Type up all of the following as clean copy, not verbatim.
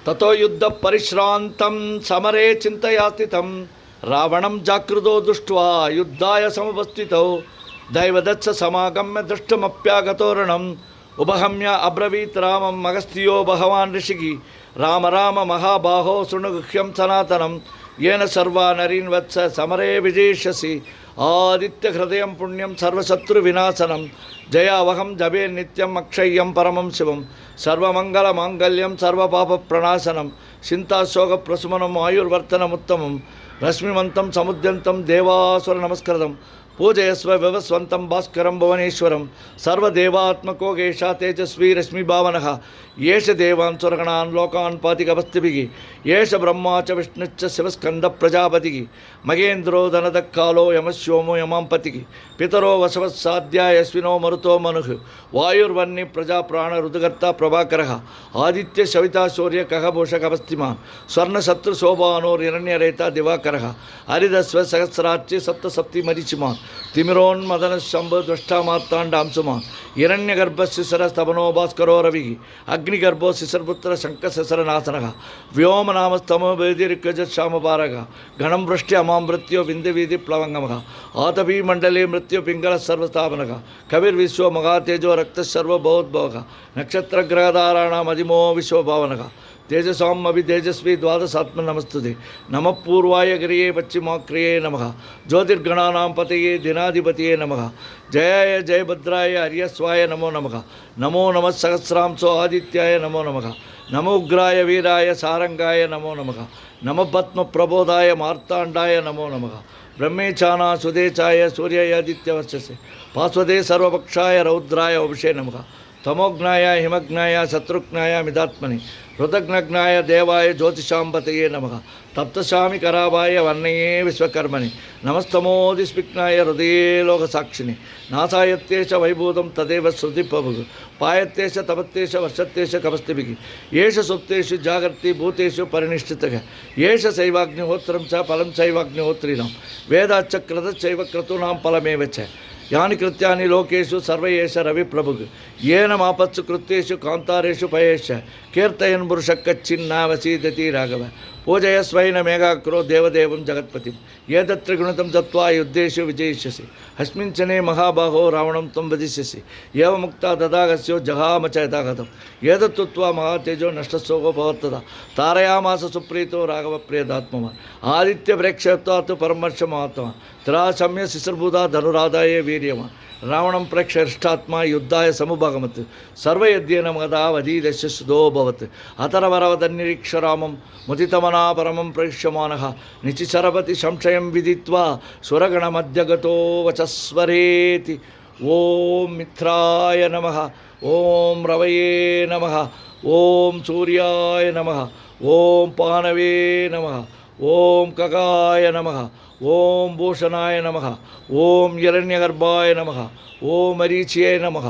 ततो युद्ध परिश्रांतं समरे चिंतया स्थितं रावणं जाकृतो दृष्ट्वा युद्धाय समुपस्थितौ दैवदत्स समागम्य दृष्टमप्यागतोरणम् उपहम्य अब्रवीत् रामम् अगस्त्यो भगवान् ऋषिः राम राम महाबाहो शृणुगुह्यं सनातनं येन सर्वा नरीन् वत्स समरे विजेष्यसि आदित्यहृदयं पुण्यं सर्वशत्रुविनाशनं जयावहं जपे नित्यम् अक्षय्यं परमं शिवं सर्वमङ्गलमाङ्गल्यं सर्वपापप्रणाशनं चिन्ताशोकप्रशमनम् आयुर्वर्धनमुत्तमं रश्मिमन्तं समुद्यन्तं देवासुरनमस्कृतं पूजयस्व विवस्वन्तं भास्करं भुवनेश्वरं सर्वदेवात्मको गेशा तेजस्वी रश्मिभावनः येष देवान् सुरगणान् लोकान् पातिकवस्तिभिः येष ब्रह्मा च विष्णुश्च शिवस्कन्दप्रजापतिः महेन्द्रो धनदक्कालो यमस्योमो यमांपतिः पितरो वसवस्साध्या यस्विनो मरुतो मनुः वायुर्वन्नि प्रजाप्राणऋतुकर्ता प्रभाकरः आदित्य सविता शौर्यकः भूषकवस्तिमान् स्वर्णशत्रुशोभानोर्हिरण्यरेता दिवाकरः हरिदस्व सहस्रार्चि सप्तसप्ति मरीचिमान् तिमिरोन्मदनशम्भु द्रष्टामार्ताण्डांशुमान् हिरण्यगर्भशिशिरस्तपनो भास्करो रविः अग्निगर्भो शिशिरपुत्र शङ्खशिशिरनाशनः व्योमनामस्तमो वेदिर्कजश्यामपारकः घनं वृष्टि अमामृत्यो विन्ध्यवीधिप्लवङ्गमः आतपीमण्डले मृत्युपिङ्गलः सर्वस्थापनः कविर्विश्वो महातेजो रक्तस्सर्वभवोद्भवः नक्षत्रग्रहधाराणाम् अधिमो विश्वभावनः तेजसाम् अभितेजस्वी द्वादशात्म नमस्तुते नमः पूर्वाय गिरिये पश्चिमाक्रिये नमः ज्योतिर्गणानां पतये दिनाधिपतये नमः जयाय जयभद्राय हर्यस्वाय नमो नमः नमो नमः सहस्रांशो आदित्याय नमो नमः नमो उग्राय वीराय सारंगाय नमो नमः नमः पद्मप्रबोधाय मार्ताण्डाय नमो नमः ब्रह्मेचाना सुदेचाय सूर्याय आदित्यवर्चसे पार्श्वदे सर्वपक्षाय रौद्राय वपुषे नमः तमोघ्नाय हिमघ्नाय शत्रुघ्नाय मिदात्मनि हृतघ्नघ्नाय देवाय ज्योतिषांपतये नमः तप्तशामि करावाय वर्णये विश्वकर्मणि नमस्तमोदिस्विघ्नाय हृदये लोकसाक्षिणि नासायत्येष वैभूतं तदेव श्रुतिपभुः पायत्येष तपत्येष वर्षत्येष कपस्तिभिः येष सुप्तेषु जागर्ति भूतेषु परिनिष्ठितः येष शैवाग्निहोत्रं च फलं चैवाग्निहोत्रीणां वेदाच्च क्रतश्चैव क्रतूनां फलमेव च यानि कृत्यानि लोकेषु सर्व एष रविप्रभुः येन मापत्सु कृत्येषु कान्तारेषु पयेष कीर्तयन् पुरुषः कच्चिन्नावसीदति राघव पूजयस्वैनमेघाक्रो देवदेवं जगत्पतिं एतत्त्रिगुणितं दत्त्वा युद्धेषु विजयिष्यसि अस्मिन् क्षणे महाबाहो रावणं त्वं वदिष्यसि एवमुक्ता तथागस्यो जहाम च यथागतम् एतत्तुत्वा महातेजो नष्टशोको भवत्तदा तारयामास सुप्रीतो राघवप्रियदात्मवान् आदित्यप्रेक्षयत्वा तु परमर्षमात्मा त्रासम्य शिशिरभूता धनुराधाय वीर्यवान् रावणं प्रेक्ष्य हृष्टात्मा युद्धाय समुपगमत् सर्वयज्ञेन मगधावधीदस्य सुधोऽभवत् अतरवरवदन्निरीक्ष्य रामं मुदितमना परमं प्रेक्ष्यमानः निचिशरपति संशयं विदित्वा सुरगणमध्यगतो वचस्वरेति ॐ मित्राय नमः ॐ रवये नमः ॐ सूर्याय नमः ॐ पानवे नमः ॐ कगाय नमः ॐ भूषणाय नमः ॐ हिरण्यगर्भाय नमः ॐ मरीचिये नमः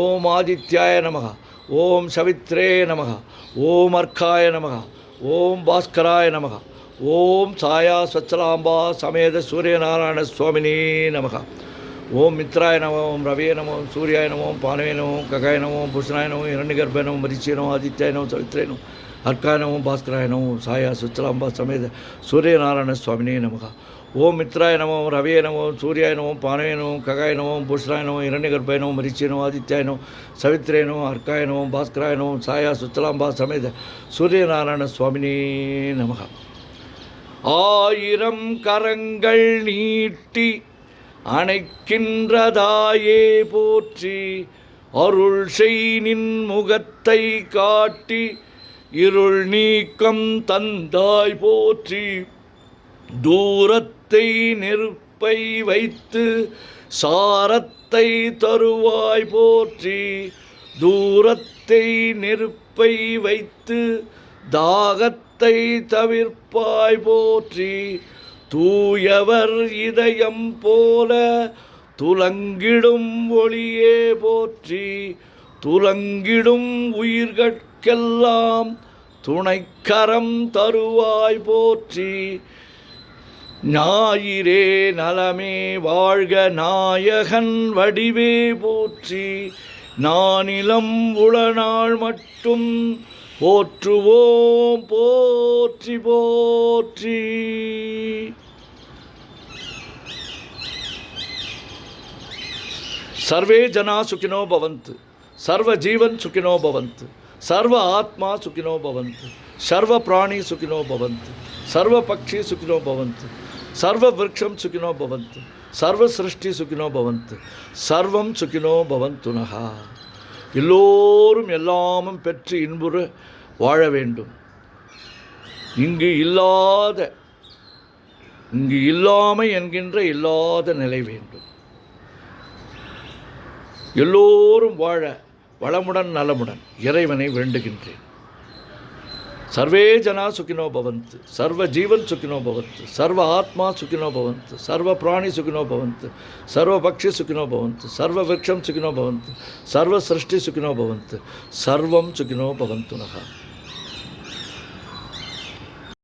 ॐ आदित्याय नमः ॐ सवित्रे नमः ॐ अर्काय नमः ॐ भास्कराय नमः ॐ छाया स्वच्छलाम्बा समेत सूर्यनारायण स्वामिने नमः ॐ मित्राय नमः ॐ रवये नमः ॐ सूर्याय नमः ॐ पानवे नमः ॐ कगाय नमः ॐ भूषणाय नमः हिरण्यगर्भाय नमः मरीचिये नमः आदित्याय नमः सवित्रे नमः अर्काय नमः भास्कराय नमः छाया स्वच्छलाम्बा समेत सूर्यनारायण स्वामिने नमः ओम मित्राय नमो रवये नमो सूर्याय नमो पानवे नमो कगाय नमो भूषणाय नमो हिरण्यगर्भाय नमो मरीचिये नमो आदित्याय नमो सवित्रे नमो अर्काय नमो भास्कराय नमो छाया सुतलांबा समेत सूर्यनारायण स्वामिने नमः ஆயிரம் கரங்கள் நீட்டி அணைக்கின்றதாயே போற்றி அருள் செய் நின் முகத்தை காட்டி இருள் நீக்கம் தந்தாய் போற்றி தூரத்தை நெருப்பை வைத்து சாரத்தை தருவாய் போற்றி தூரத்தை நெருப்பை வைத்து தாகத்தை தவிர்ப்பாய் போற்றி தூயவர் இதயம் போல துலங்கிடும் ஒளியே போற்றி துலங்கிடும் உயிர்கட்கெல்லாம் துணைக்கரம் தருவாய் போற்றி ஞாயிறே நலமே வாழ்க நாயகன் வடிவே போற்றி நானிலம் உளநாள் மட்டும் போற்றுவோம் போற்றி போற்றி. सर्वे जना सुखिनो भवन्तु, सर्व जीवन सुखिनो भवन्तु, सर्व आत्मा सुखिनो भवन्तु, सर्व प्राणी सुखिनो भवन्तु, सर्व पक्षी सुखिनो भवन्तु, सर्व वृक्षं सुखिनो भवन्तु, सर्व सृष्टि सुखिनो भवन्तु, सर्वं सुखिनो भवन्तु नः. எல்லோரும் எல்லாமும் பெற்று இன்புற வாழ வேண்டும். இங்கு இல்லாமை என்கின்ற இல்லாத நிலை வேண்டும். எல்லோரும் வாழ வளமுடன் நலமுடன் இறைவனை வேண்டுகின்றேன். சர்வே ஜனா சுகினோ பவந்து, சர்வ ஜீவன் சுகினோ பவந்து, சர்வ ஆத்மா சுகினோ பவந்து, சர்வ பிராணி சுகினோ பவந்து, சர்வ பக்ஷி சுகினோ பவந்து, சர்வ விருட்சம் சுகினோ பவந்து, சர்வ சிருஷ்டி சுகினோ பவந்து, சர்வம் சுகினோ பவந்து நகா.